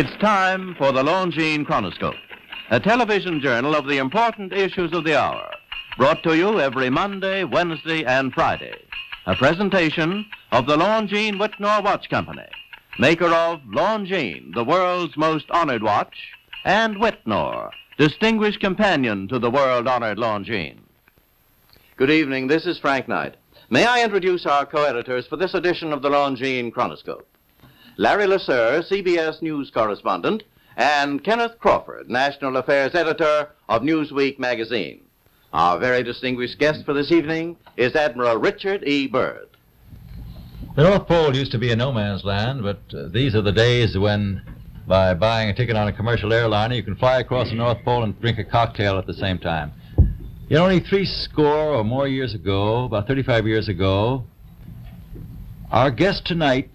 It's time for the Longines Chronoscope, a television journal of the important issues of the hour, brought to you every Monday, Wednesday, and Friday. A presentation of the Longines Whitnor Watch Company, maker of Longines, the world's most honored watch, and Whitnor, distinguished companion to the world-honored Longines. Good evening, this is Frank Knight. May I introduce our co-editors for this edition of the Longines Chronoscope? Larry Lasser, CBS News correspondent, and Kenneth Crawford, National Affairs Editor of Newsweek magazine. Our very distinguished guest for this evening is Admiral Richard E. Byrd. The North Pole used to be a no-man's land, but these are the days when, by buying a ticket on a commercial airliner, you can fly across the North Pole and drink a cocktail at the same time. Yet only 60 or more years ago, about 35 years ago, our guest tonight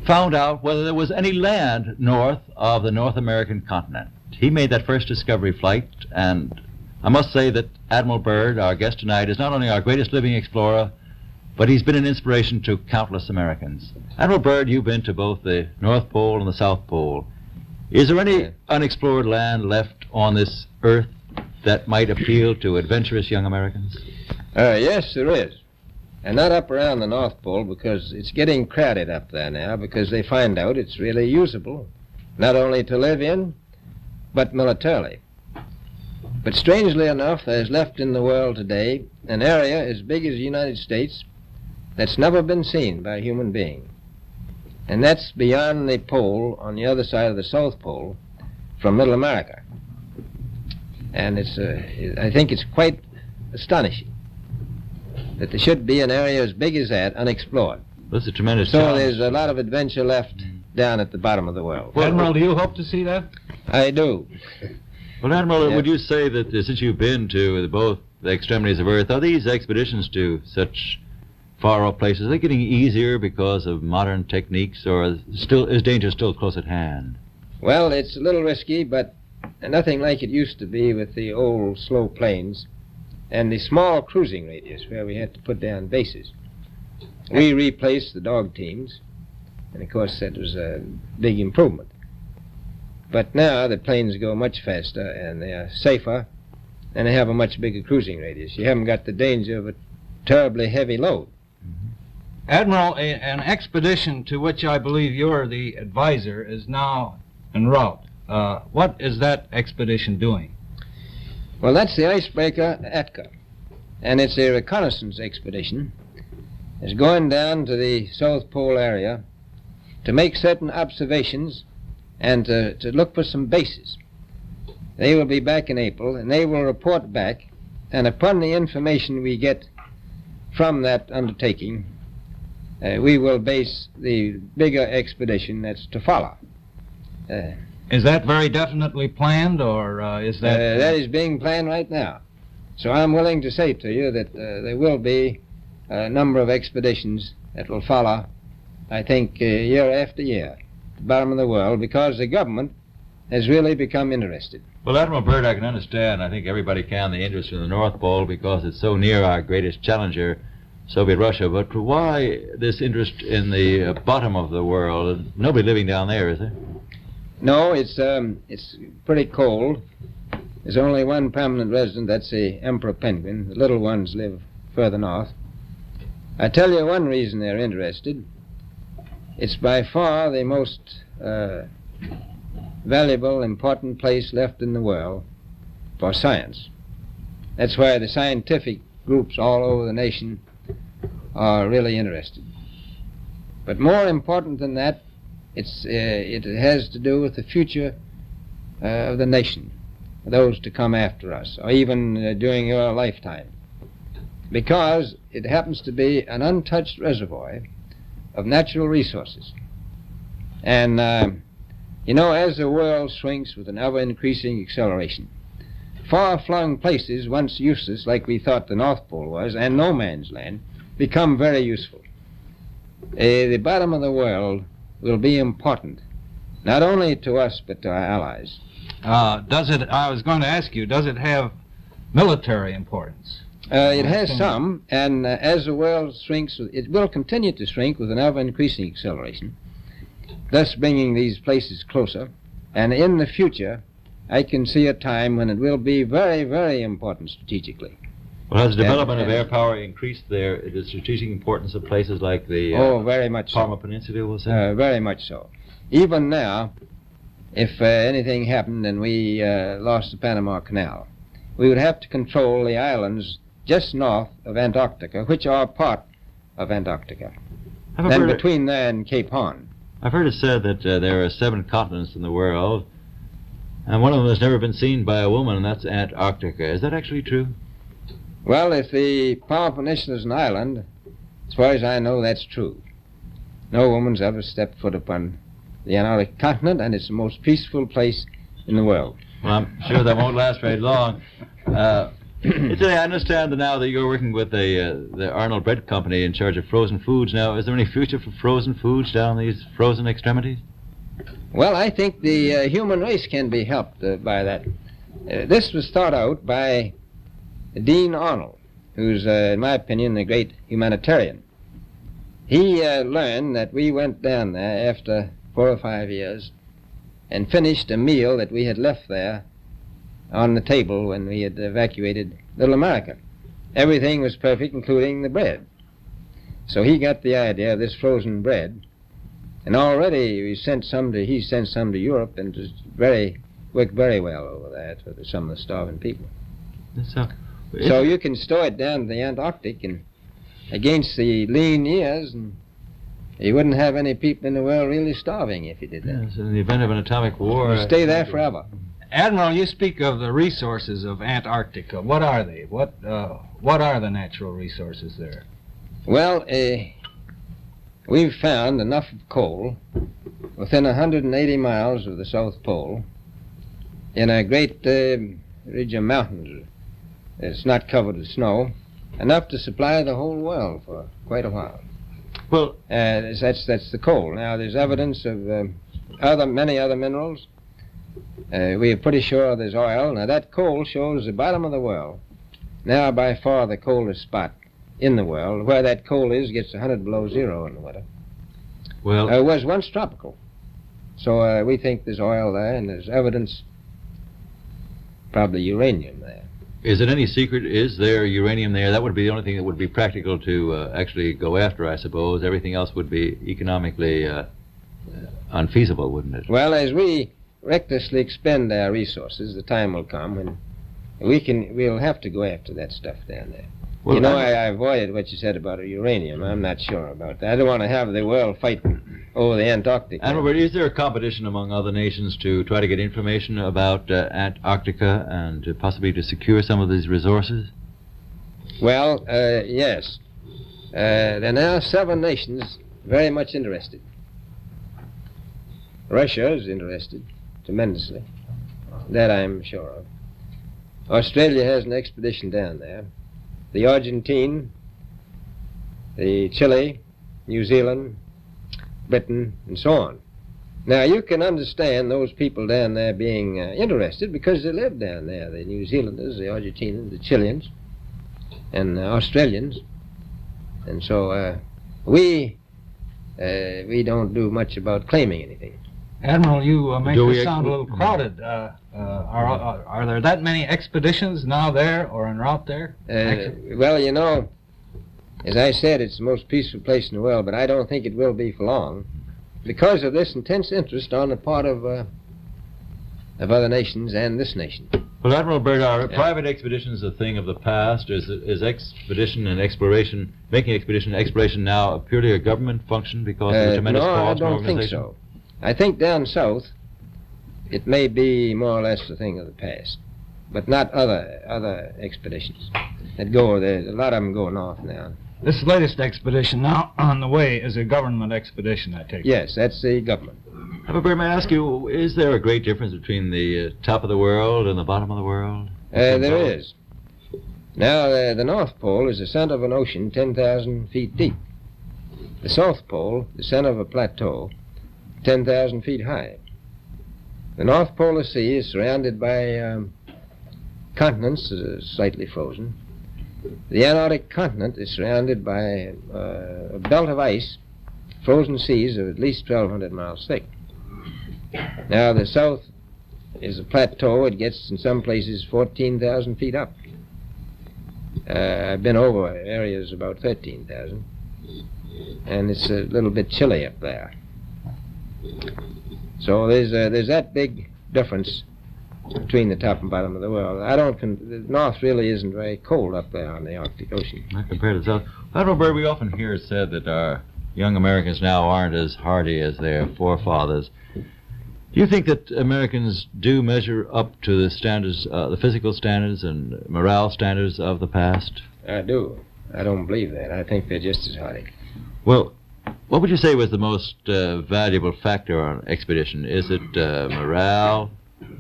found out whether there was any land north of the North American continent. He made that first discovery flight, and I must say that Admiral Byrd, our guest tonight, is not only our greatest living explorer, but he's been an inspiration to countless Americans. Admiral Byrd, you've been to both the North Pole and the South Pole. Is there any unexplored land left on this earth that might appeal to adventurous young Americans? Yes, there is. And not up around the North Pole, because it's getting crowded up there now, because they find out it's really usable, not only to live in, but militarily. But strangely enough, there's left in the world today an area as big as the United States that's never been seen by a human being. And that's beyond the pole, on the other side of the South Pole, from Middle America. And I think it's quite astonishing that there should be an area as big as that unexplored. That's a tremendous So challenge. there's a lot of adventure left down at the bottom of the world. Well, Admiral, do you hope to see that? I do. Well, Admiral, Yeah. would you say that since you've been to both the extremities of Earth, are these expeditions to such far-off places, are they getting easier because of modern techniques, or is danger still close at hand? Well, it's a little risky, but nothing like it used to be with the old slow planes and the small cruising radius where we had to put down bases. We replaced the dog teams, and of course that was a big improvement. But now the planes go much faster and they are safer, and they have a much bigger cruising radius. You haven't got the danger of a terribly heavy load. Admiral, an expedition to which I believe you're the advisor is now en route. What is that expedition doing? Well, that's the icebreaker Atka, and it's a reconnaissance expedition. It's going down to the South Pole area to make certain observations and to look for some bases. They will be back in April, and they will report back, and upon the information we get from that undertaking, we will base the bigger expedition that's to follow. Is that very definitely planned, or is that... That is being planned right now. So I'm willing to say to you that there will be a number of expeditions that will follow, I think, year after year, at the bottom of the world, because the government has really become interested. Well, Admiral Byrd, I can understand, I think everybody can, the interest in the North Pole because it's so near our greatest challenger, Soviet Russia. But why this interest in the bottom of the world? Nobody living down there, is there? No, it's pretty cold. There's only one permanent resident, that's the emperor penguin. The little ones live further north. I tell you one reason they're interested. It's by far the most valuable, important place left in the world for science. That's why the scientific groups all over the nation are really interested. But more important than that, it has to do with the future of the nation, those to come after us, or even during your lifetime, because it happens to be an untouched reservoir of natural resources. And, as the world shrinks with an ever-increasing acceleration, far-flung places, once useless, like we thought the North Pole was, and no man's land, become very useful. The bottom of the world will be important, not only to us, but to our allies. I was going to ask you, does it have military importance? It has some, and as the world shrinks, it will continue to shrink with an ever-increasing acceleration. thus bringing these places closer. And in the future, I can see a time when it will be very, very important strategically. Well, has the development of air power increased the strategic importance of places like the very much Parma so. Peninsula, we'll say? Very much so. Even now, if anything happened and we lost the Panama Canal, we would have to control the islands just north of Antarctica, which are part of Antarctica, and between there and Cape Horn. I've heard it said that there are 7 continents in the world, and one of them has never been seen by a woman, and that's Antarctica. Is that actually true? Well, if the Palm Peninsula is an island, as far as I know, that's true. No woman's ever stepped foot upon the Antarctic continent, and it's the most peaceful place in the world. Well, I'm sure that won't last very long. I understand now that you're working with the Arnold Bread Company in charge of frozen foods. Now, is there any future for frozen foods down these frozen extremities? Well, I think the human race can be helped by that. This was thought out by Dean Arnold, who's, in my opinion, a great humanitarian. He learned that we went down there after 4 or 5 years and finished a meal that we had left there on the table when we had evacuated Little America. Everything was perfect, including the bread. So he got the idea of this frozen bread, and already he sent some to Europe, and it worked very well over there for some of the starving people. So you can store it down to the Antarctic and against the lean years, and you wouldn't have any people in the world really starving if you did that. Yes, in the event of an atomic war. You'd stay there forever. Admiral, you speak of the resources of Antarctica. What are they? What are the natural resources there? Well, we've found enough of coal within 180 miles of the South Pole in a great ridge of mountains. It's not covered with snow, enough to supply the whole world for quite a while. Well, that's the coal. Now, there's evidence of many other minerals. We are pretty sure there's oil. Now, that coal shows the bottom of the world. Now, by far the coldest spot in the world. Where that coal is gets 100 below zero in the winter. Well, it was once tropical. So we think there's oil there, and there's evidence, probably uranium there. Is it any secret? Is there uranium there? That would be the only thing that would be practical to actually go after, I suppose. Everything else would be economically unfeasible, wouldn't it? Well, as we recklessly expend our resources, the time will come when we'll have to go after that stuff down there. Well, you know, I avoided what you said about uranium. I'm not sure about that. I don't want to have the world fighting over the Antarctic. Admiral, is there a competition among other nations to try to get information about Antarctica and possibly to secure some of these resources? Well, yes. There are now 7 nations very much interested. Russia is interested tremendously. That I'm sure of. Australia has an expedition down there. The Argentine, the Chile, New Zealand, Britain, and so on. Now, you can understand those people down there being interested because they live down there. The New Zealanders, the Argentinians, the Chileans, and the Australians. And so we don't do much about claiming anything. Admiral, you make this sound a little crowded. Are there that many expeditions now there or en route there? Well, you know, as I said, it's the most peaceful place in the world, but I don't think it will be for long because of this intense interest on the part of other nations and this nation. Well, Admiral Byrd, are private expeditions a thing of the past? Is expedition and exploration, making expedition and exploration now purely a government function because of the tremendous cost and organization? No, I don't think so. I think down south it may be more or less a thing of the past, but not other expeditions that go there. A lot of them go north now. This latest expedition now on the way is a government expedition, I take it. Yes, that's the government. Admiral, may I ask you, is there a great difference between the top of the world and the bottom of the world? There is. Now, the North Pole is the center of an ocean 10,000 feet deep. The South Pole, the center of a plateau, 10,000 feet high. The North Polar Sea is surrounded by continents slightly frozen. The Antarctic continent is surrounded by a belt of ice frozen seas of at least 1,200 miles thick. Now, the south is a plateau. It gets in some places 14,000 feet up. I've been over areas about 13,000, and it's a little bit chilly up there. So there's that big difference between the top and bottom of the world. The north really isn't very cold up there on the Arctic Ocean. Not compared to the south. Admiral Byrd, we often hear it said that our young Americans now aren't as hardy as their forefathers. Do you think that Americans do measure up to the standards, the physical standards and morale standards of the past? I do. I don't believe that. I think they're just as hardy. Well, what would you say was the most valuable factor on an expedition? Is it morale,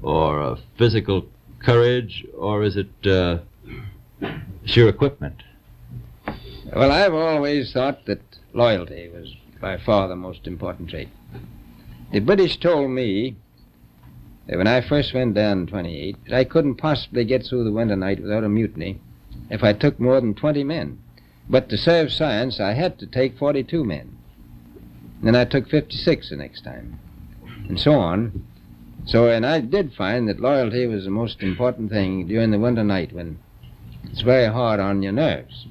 or physical courage, or is it sheer equipment? Well, I've always thought that loyalty was by far the most important trait. The British told me that when I first went down in 28, that I couldn't possibly get through the winter night without a mutiny if I took more than 20 men. But to serve science, I had to take 42 men. And then I took 56 the next time, and so on. And I did find that loyalty was the most important thing during the winter night when it's very hard on your nerves.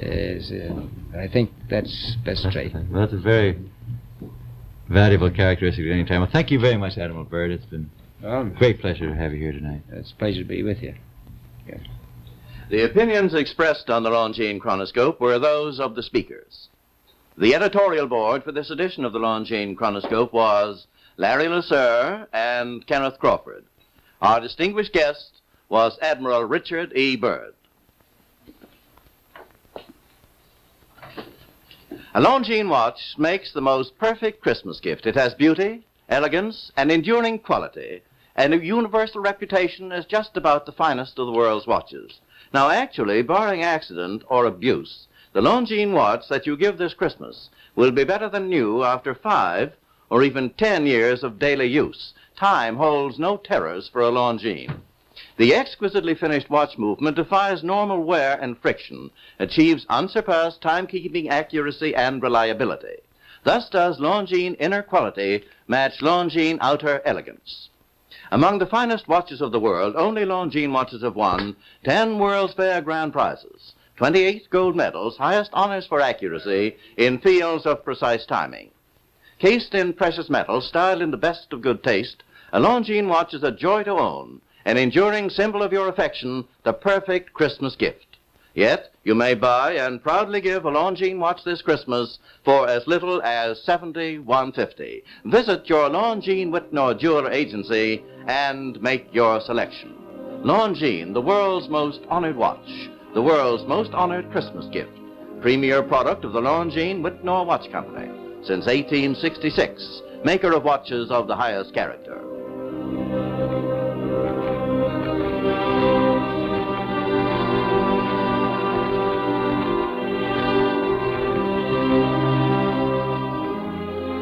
I think that's best trait. Well, that's a very valuable characteristic at any time. Well, thank you very much, Admiral Byrd. It's been a great pleasure to have you here tonight. It's a pleasure to be with you. Yeah. The opinions expressed on the Longines Chronoscope were those of the speakers. The editorial board for this edition of the Longines Chronoscope was Larry Lasser and Kenneth Crawford. Our distinguished guest was Admiral Richard E. Byrd. A Longines watch makes the most perfect Christmas gift. It has beauty, elegance, and enduring quality, and a universal reputation as just about the finest of the world's watches. Now, actually, barring accident or abuse, the Longines watch that you give this Christmas will be better than new after 5 or even 10 years of daily use. Time holds no terrors for a Longines. The exquisitely finished watch movement defies normal wear and friction, achieves unsurpassed timekeeping accuracy and reliability. Thus does Longines inner quality match Longines outer elegance. Among the finest watches of the world, only Longines watches have won 10 World's Fair grand prizes, 28 gold medals, highest honors for accuracy in fields of precise timing. Cased in precious metals, styled in the best of good taste, a Longines watch is a joy to own, an enduring symbol of your affection, the perfect Christmas gift. Yet, you may buy and proudly give a Longines watch this Christmas for as little as $71.50. Visit your Longines Whitnor jeweler agency and make your selection. Longines, the world's most honored watch, the world's most honored Christmas gift. Premier product of the Longines Whitnor Watch Company. Since 1866, maker of watches of the highest character.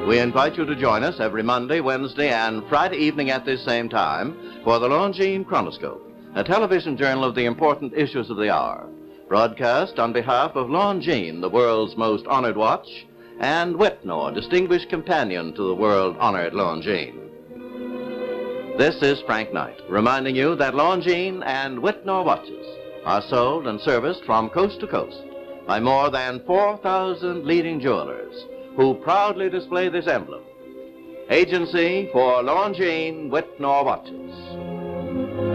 We invite you to join us every Monday, Wednesday, and Friday evening at this same time for the Longines Chronoscope, a television journal of the important issues of the hour, broadcast on behalf of Longines, the world's most honored watch, and Whitnor, distinguished companion to the world-honored Longines. This is Frank Knight, reminding you that Longines and Whitnor watches are sold and serviced from coast to coast by more than 4,000 leading jewelers who proudly display this emblem. Agency for Longines Whitnor watches.